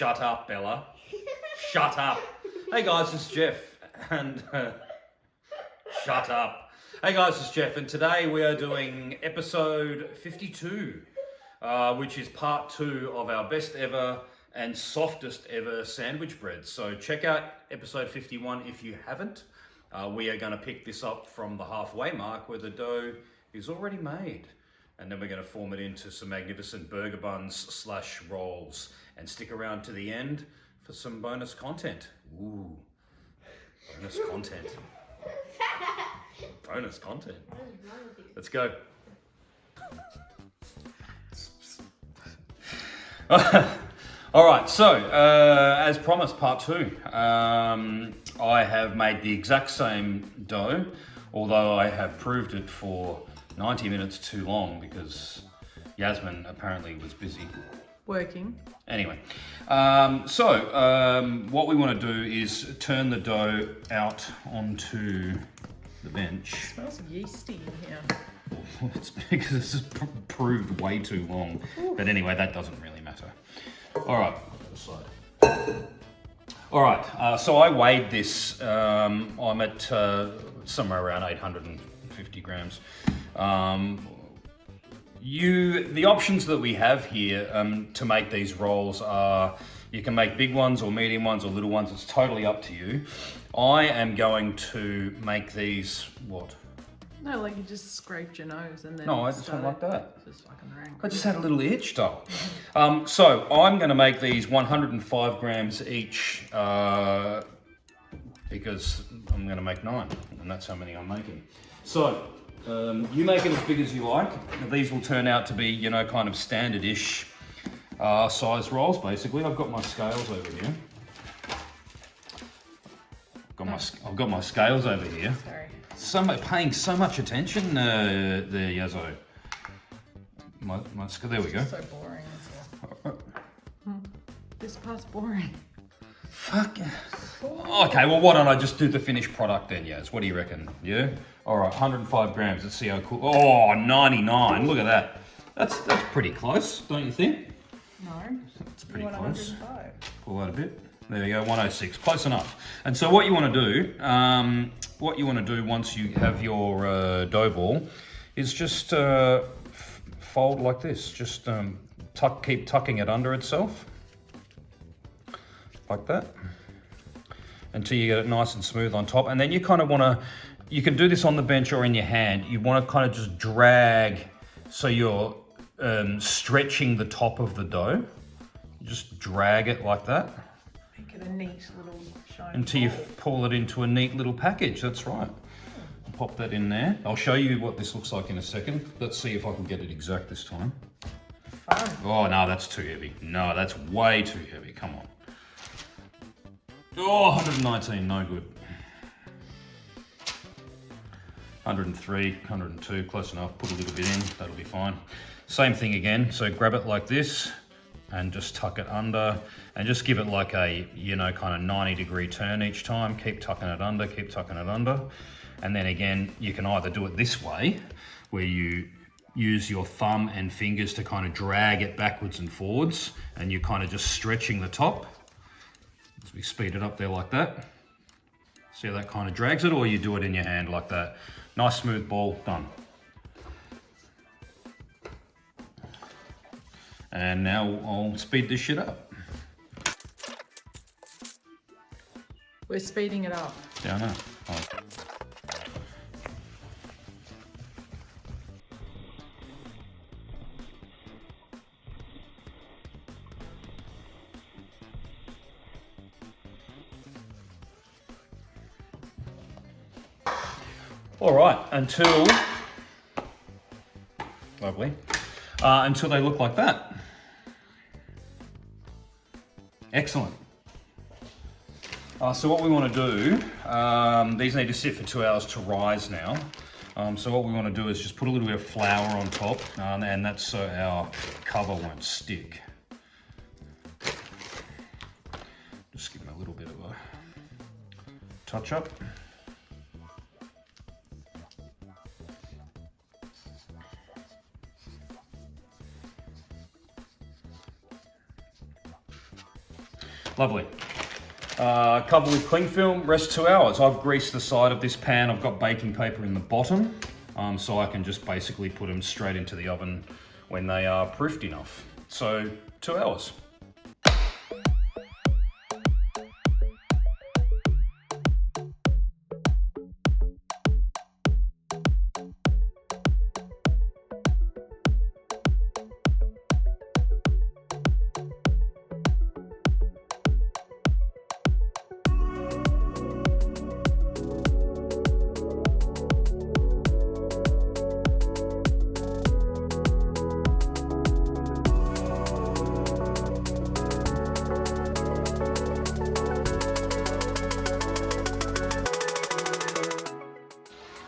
Shut up, Bella. Shut up. Hey guys, it's Jeff, and shut up. Hey guys, it's Jeff, and today we are doing episode 52, which is part 2 of our best ever and softest ever sandwich bread. So check out episode 51 if you haven't. We are going to pick this up from the halfway mark where the dough is already made. And then we're going to form it into some magnificent burger buns / rolls. And stick around to the end for some bonus content. Ooh, bonus content. Bonus content. Let's go. All right, so as promised, part 2. I have made the exact same dough, although I have proved it for 90 minutes too long because Yasmin apparently was busy. Working. Anyway, what we want to do is turn the dough out onto the bench. It smells yeasty in here. It's because this is proved way too long. Ooh. But anyway, that doesn't really matter. All right, all right, so I weighed this. I'm at somewhere around 850 grams. The options that we have here to make these rolls are, you can make big ones or medium ones or little ones. It's totally up to you. I am going to make these, what? No, like you just scraped your nose and then... No, I just went like that. Just fucking rang. I just had a little itch, though. So I'm going to make these 105 grams each because I'm going to make 9, and that's how many I'm making. So you make it as big as you like. These will turn out to be, you know, kind of standard-ish size rolls, basically. I've got my scales over here. I've got my scales over here. Sorry. Paying so much attention there, Yazzo. There we go. This is so boring. This part's boring. Fuck. Okay, well, why don't I just do the finished product then, Yaz? What do you reckon? Yeah? All right, 105 grams. Let's see how cool. Oh, 99. Look at that. That's pretty close, don't you think? No. It's pretty close. 105. Pull that a bit. There you go, 106. Close enough. And so what you want to do, once you have your dough ball, is just fold like this. Just keep tucking it under itself, like that, until you get it nice and smooth on top. And then you kind of want to, you can do this on the bench or in your hand. You want to kind of just drag, so you're stretching the top of the dough. Just drag it like that. Make it a neat little shiny until you ball. pull it into a neat little package. That's right. Pop that in there. I'll show you what this looks like in a second. Let's see if I can get it exact this time. Fun. Oh, no, that's too heavy. No, that's way too heavy. Come on. Oh, 119, no good. 103, 102, close enough. Put a little bit in, that'll be fine. Same thing again. So grab it like this and just tuck it under and just give it like a, you know, kind of 90-degree turn each time. Keep tucking it under, keep tucking it under. And then again, you can either do it this way, where you use your thumb and fingers to kind of drag it backwards and forwards, and you're kind of just stretching the top. As we speed it up there like that. See how that kind of drags it, or you do it in your hand like that. Nice smooth ball, done. And now I'll speed this shit up. We're speeding it up. Yeah, I know. Oh. All right, until they look like that. Excellent. So what we want to do, these need to sit for 2 hours to rise now. So what we want to do is just put a little bit of flour on top, and that's so our cover won't stick. Just give them a little bit of a touch up. Lovely. Cover with cling film, rest 2 hours. I've greased the side of this pan. I've got baking paper in the bottom, so I can just basically put them straight into the oven when they are proofed enough. So 2 hours.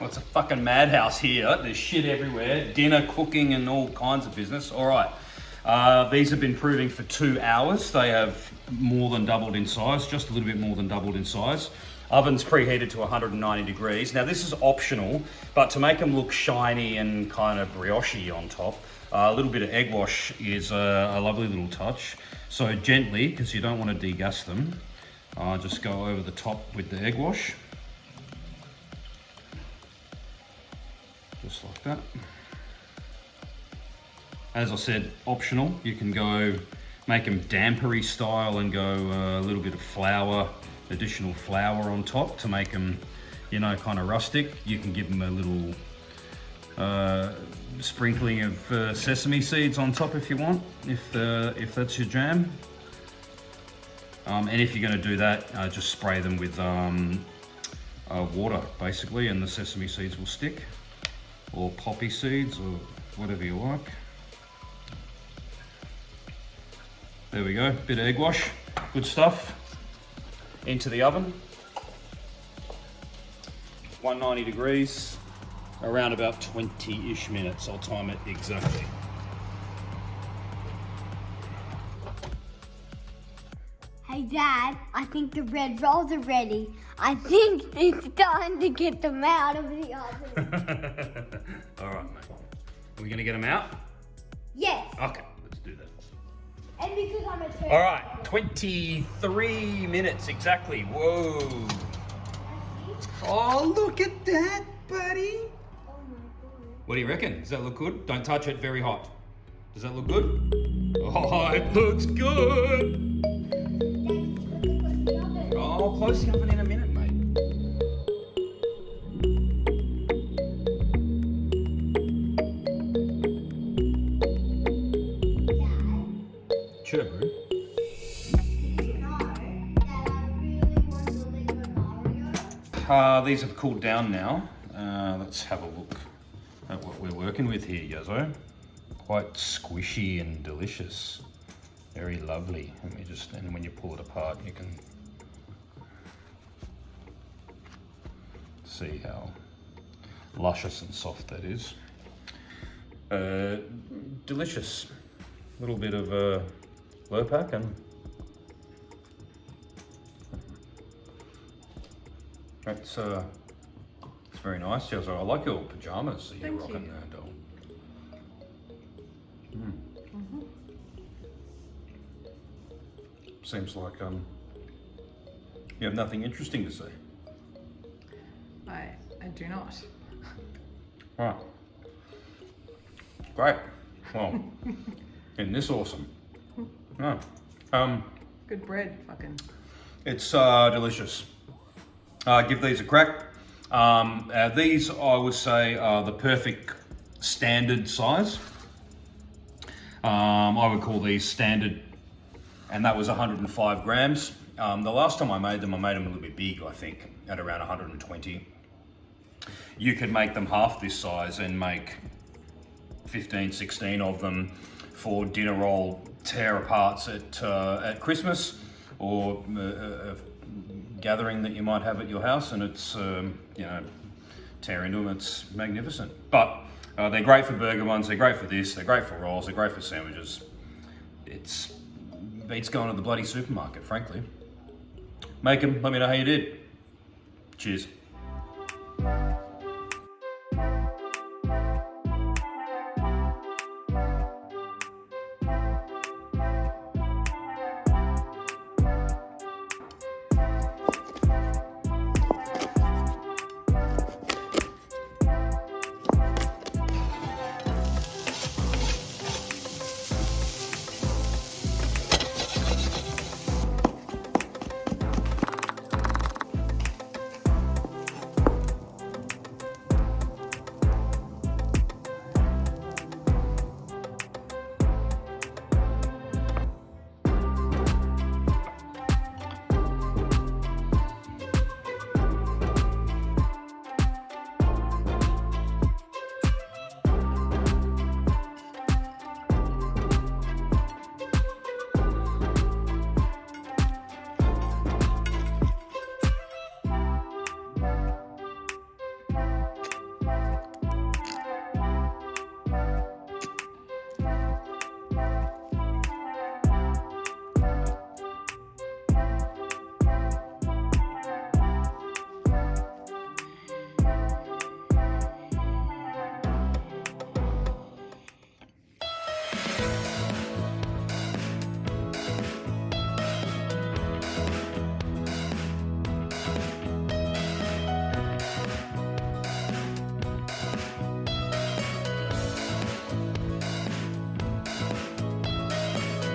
It's a fucking madhouse here. There's shit everywhere. Dinner, cooking, and all kinds of business. All right. These have been proving for 2 hours. They have more than doubled in size, just a little bit more than doubled in size. Oven's preheated to 190 degrees. Now this is optional, but to make them look shiny and kind of brioche on top, a little bit of egg wash is a lovely little touch. So gently, because you don't want to degas them, just go over the top with the egg wash. Just like that. As I said, optional. You can go make them dampery style and go a little bit of flour, additional flour on top to make them, you know, kind of rustic. You can give them a little sprinkling of sesame seeds on top if you want, if that's your jam. And if you're going to do that, just spray them with water basically, and the sesame seeds will stick. Or poppy seeds, or whatever you like. There we go, bit of egg wash, good stuff. Into the oven. 190 degrees, around about 20-ish minutes. I'll time it exactly. Hey Dad, I think the red rolls are ready. I think it's time to get them out of the oven. All right, mate. Are we gonna get them out? Yes. Okay, let's do that. And because I'm a turkey. All right, 23 minutes exactly. Whoa. Oh, look at that, buddy. Oh my God. What do you reckon? Does that look good? Don't touch it, very hot. Does that look good? Oh, it looks good. Oh, close the oven in a minute, mate. Sure, bro. These have cooled down now. Let's have a look at what we're working with here, Yazzo. Quite squishy and delicious. Very lovely. Let me just, and when you pull it apart, you can see how luscious and soft that is. Delicious. A little bit of Lurpak and it's very nice. Yes, I like your pajamas that you're Thank rocking you. there, doll. Seems like you have nothing interesting to say. I do not. Right. Great. Well, isn't this awesome? No. Good bread, fucking. It's delicious. Give these a crack. These, I would say, are the perfect standard size. I would call these standard, and that was 105 grams. The last time I made them a little bit big, I think, at around 120. You could make them half this size and make 15, 16 of them for dinner roll tear aparts at Christmas, or a gathering that you might have at your house, and it's you know, tear into them. It's magnificent. But they're great for burger ones. They're great for this. They're great for rolls. They're great for sandwiches. It's beats going to the bloody supermarket, frankly. Make them. Let me know how you did. Cheers.